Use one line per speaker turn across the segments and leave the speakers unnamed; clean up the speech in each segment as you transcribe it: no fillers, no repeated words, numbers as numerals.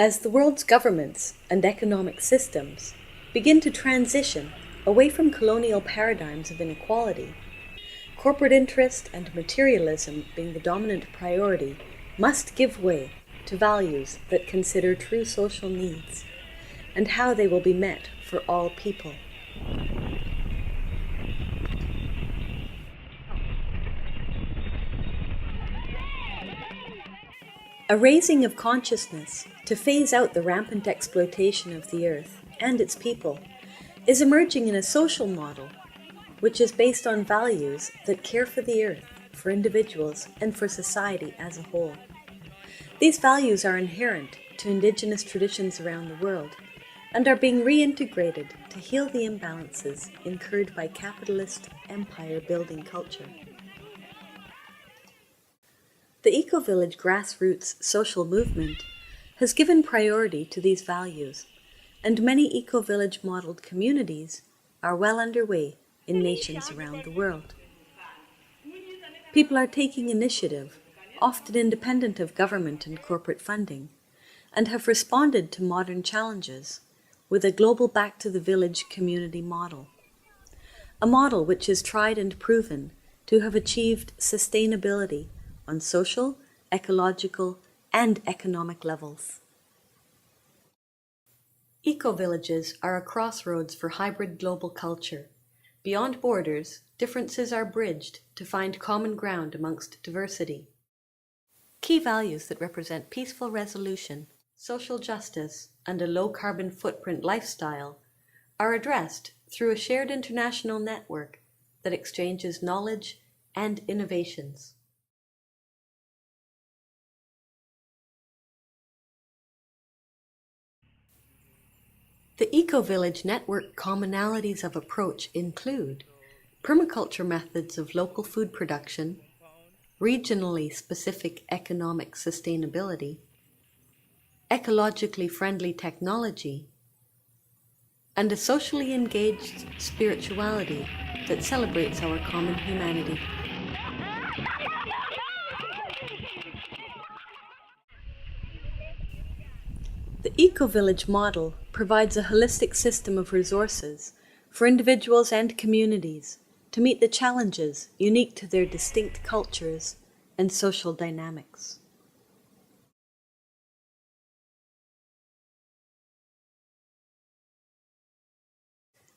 As the world's governments and economic systems begin to transition away from colonial paradigms of inequality, corporate interest and materialism being the dominant priority must give way to values that consider true social needs and how they will be met for all people. A raising of consciousness to phase out the rampant exploitation of the earth and its people is emerging in a social model which is based on values that care for the earth, for individuals, and for society as a whole. These values are inherent to indigenous traditions around the world and are being reintegrated to heal the imbalances incurred by capitalist empire-building culture. The eco-village grassroots social movement has given priority to these values, and many eco-village modeled communities are well underway in nations around the world. People are taking initiative, often independent of government and corporate funding, and have responded to modern challenges with a global back-to-the-village community model, a model which is tried and proven to have achieved sustainability on social, ecological, and economic levels. Eco-villages are a crossroads for hybrid global culture. Beyond borders, differences are bridged to find common ground amongst diversity. Key values that represent peaceful resolution, social justice, and a low-carbon footprint lifestyle are addressed through a shared international network that exchanges knowledge and innovations. The eco-village network commonalities of approach include permaculture methods of local food production, regionally specific economic sustainability, ecologically friendly technology, and a socially engaged spirituality that celebrates our common humanity. The eco-village model provides a holistic system of resources for individuals and communities to meet the challenges unique to their distinct cultures and social dynamics.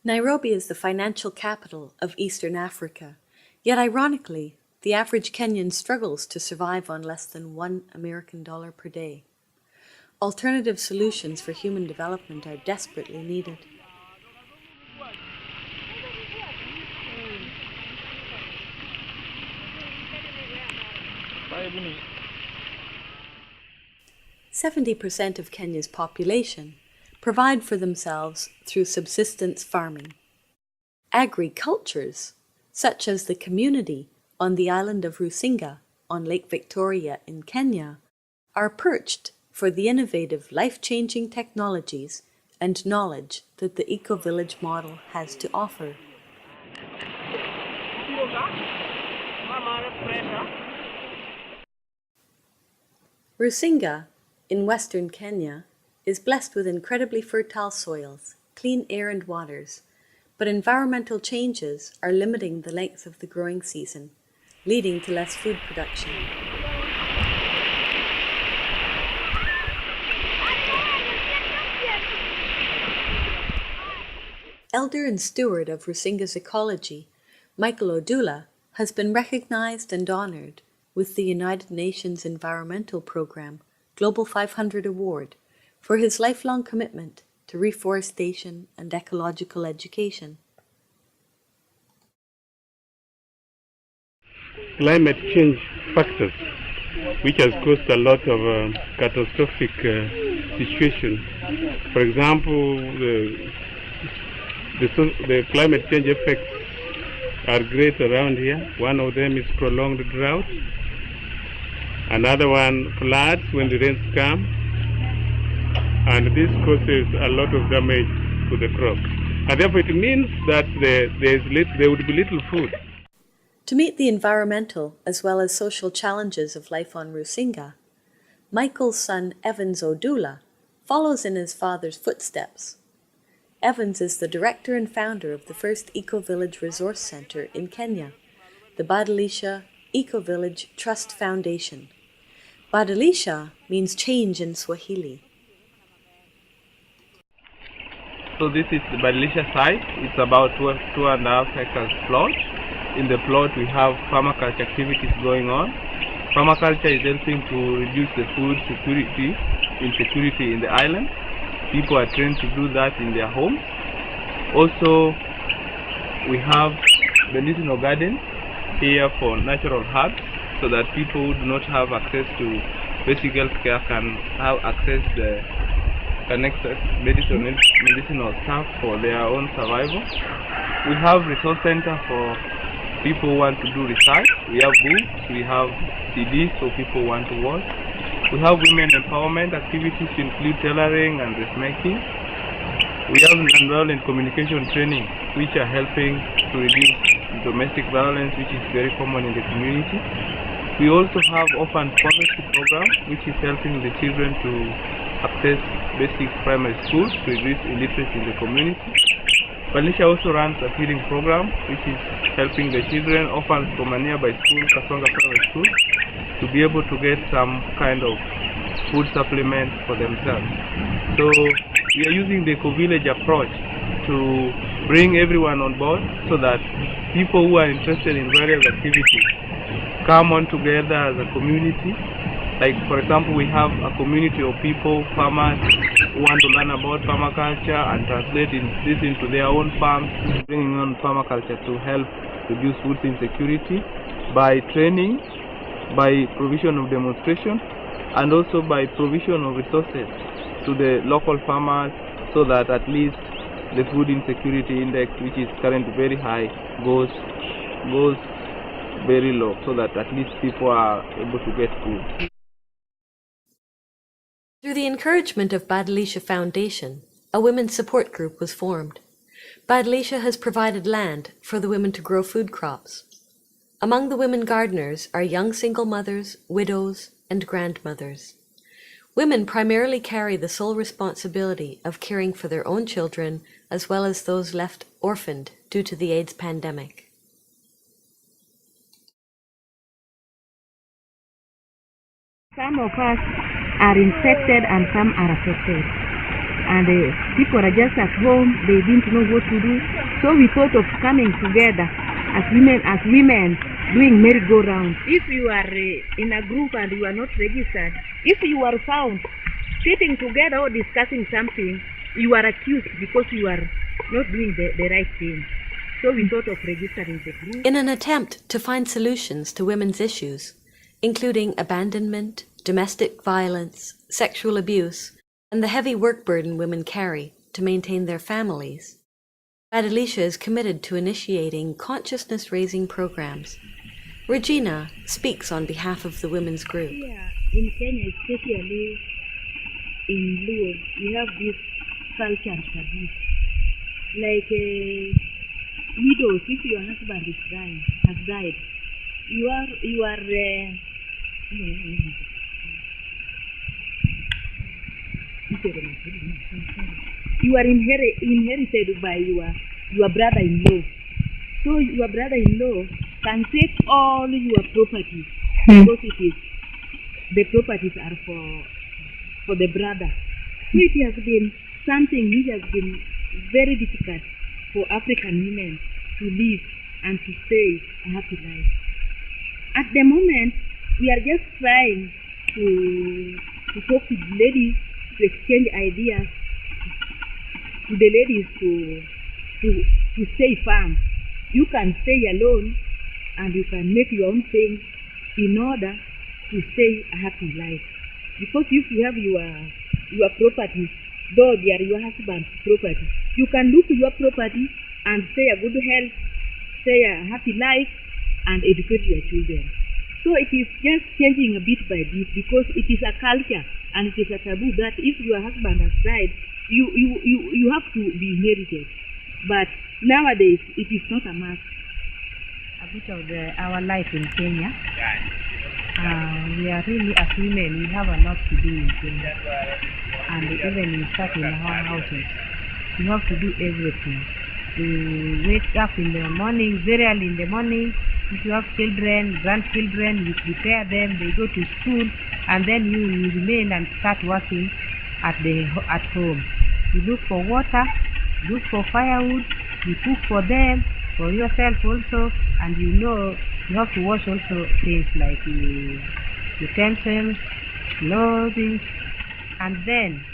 Nairobi is the financial capital of Eastern Africa, yet ironically, the average Kenyan struggles to survive on less than $1 per day. Alternative solutions for human development are desperately needed. "70% of Kenya's population provide for themselves through subsistence farming. Agricultures, such as the community on the Island of Rusinga on Lake Victoria in Kenya, are perched for the innovative, life-changing technologies and knowledge that the eco-village model has to offer. Rusinga, in western Kenya, is blessed with incredibly fertile soils, clean air and waters, but environmental changes are limiting the length of the growing season, leading to less food production. Elder and steward of Rusinga's ecology, Michael Odula, has been recognized and honored with the United Nations Environmental Programme Global 500 Award for his lifelong commitment to reforestation and ecological education.
Climate change factors, which has caused a lot of catastrophic situations. For example, the climate change effects are great around here. One of them is prolonged drought. Another one, floods when the rains come. And this causes a lot of damage to the crops. And therefore it means that there would be little food.
To meet the environmental as well as social challenges of life on Rusinga, Michael's son Evans Odula follows in his father's footsteps. Evans is the director and founder of the first eco-village resource center in Kenya, the Badilisha Eco-Village Trust Foundation. Badilisha means change in Swahili.
So this is the Badilisha site. It's about 2.5 hectares plot. In the plot we have permaculture activities going on. Permaculture is helping to reduce the food insecurity in the island. People are trained to do that in their homes. Also, we have medicinal gardens here for natural herbs, so that people who do not have access to basic health care can have access medicinal stuff for their own survival. We have resource center for people who want to do research. We have books, we have CDs for people who want to watch. We have women empowerment activities to include tailoring and dressmaking. We have nonviolent communication training, which are helping to reduce domestic violence, which is very common in the community. We also have orphan poverty program, which is helping the children to access basic primary schools to reduce illiteracy in the community. Badilisha also runs a feeding program, which is helping the children, orphans from a nearby school, Kasonga Private School, to be able to get some kind of food supplement for themselves. So we are using the eco-village approach to bring everyone on board, so that people who are interested in various activities come on together as a community. Like, for example, we have a community of people, farmers, who want to learn about permaculture and translate this into their own farms, bringing on permaculture to help reduce food insecurity by training, by provision of demonstration, and also by provision of resources to the local farmers, so that at least the food insecurity index, which is currently very high, goes very low, so that at least people are able to get food.
Through the encouragement of Badilisha Foundation, a women's support group was formed. Badilisha has provided land for the women to grow food crops. Among the women gardeners are young single mothers, widows, and grandmothers. Women primarily carry the sole responsibility of caring for their own children, as well as those left orphaned due to the AIDS pandemic.
Some of us are infected and some are affected. And people are just at home, they didn't know what to do. So we thought of coming together as women doing merry-go-round. If you are in a group and you are not registered, if you are found sitting together or discussing something, you are accused because you are not doing the right thing. So we thought of registering the group.
In an attempt to find solutions to women's issues, including abandonment, domestic violence, sexual abuse, and the heavy work burden women carry to maintain their families, Badilisha is committed to initiating consciousness-raising programs. Regina speaks on behalf of the women's group.
Here in Kenya, especially in Luo, we have this culture and taboo. Like widows, if your husband has died, you are inherited by your brother-in-law. So your brother-in-law can take all your properties because the properties are for the brother. So it has been something which has been very difficult for African women to live and to stay a happy life. At the moment, we are just trying to talk to the ladies, to exchange ideas, to the ladies to stay firm. You can stay alone and you can make your own things in order to stay a happy life. Because if you have your property, though they are your husband's property, you can look to your property and stay a good health, stay a happy life, and educate your children. So it is just changing a bit by bit, because it is a culture and it is a taboo that if your husband has died, you have to be inherited. But nowadays, it is not a must.
A bit of our life in Kenya.
We are really, as women, we have a lot to do in Kenya. And even in stuff in our houses, we have to do everything. We wake up in the morning, very early in the morning. If you have children, grandchildren, you prepare them, they go to school, and then you remain and start working at home. You look for water, look for firewood, you cook for them, for yourself also, and you have to wash also things like utensils, clothing, and then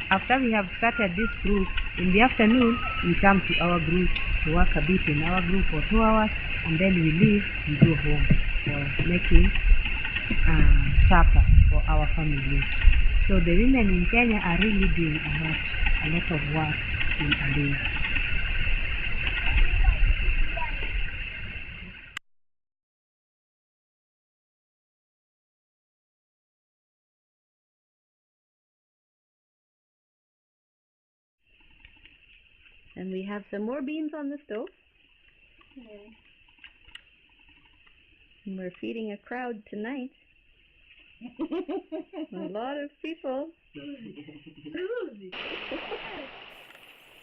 after we have started this group, in the afternoon we come to our group to work a bit in our group for 2 hours, and then we leave, we go home for making supper for our families. So the women in Kenya are really doing a lot of work in Arena.
And we have some more beans on the stove. And we're feeding a crowd tonight. A lot of people.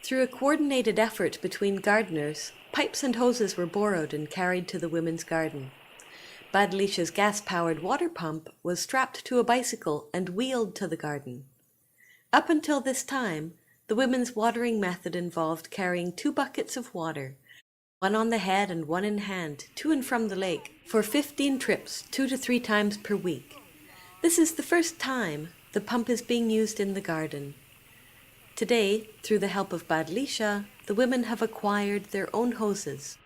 Through a coordinated effort between gardeners, pipes and hoses were borrowed and carried to the women's garden. Badilisha's gas-powered water pump was strapped to a bicycle and wheeled to the garden. Up until this time, the women's watering method involved carrying 2 buckets of water, one on the head and one in hand, to and from the lake, for 15 trips, 2 to 3 times per week. This is the first time the pump is being used in the garden. Today, through the help of Badilisha, the women have acquired their own hoses.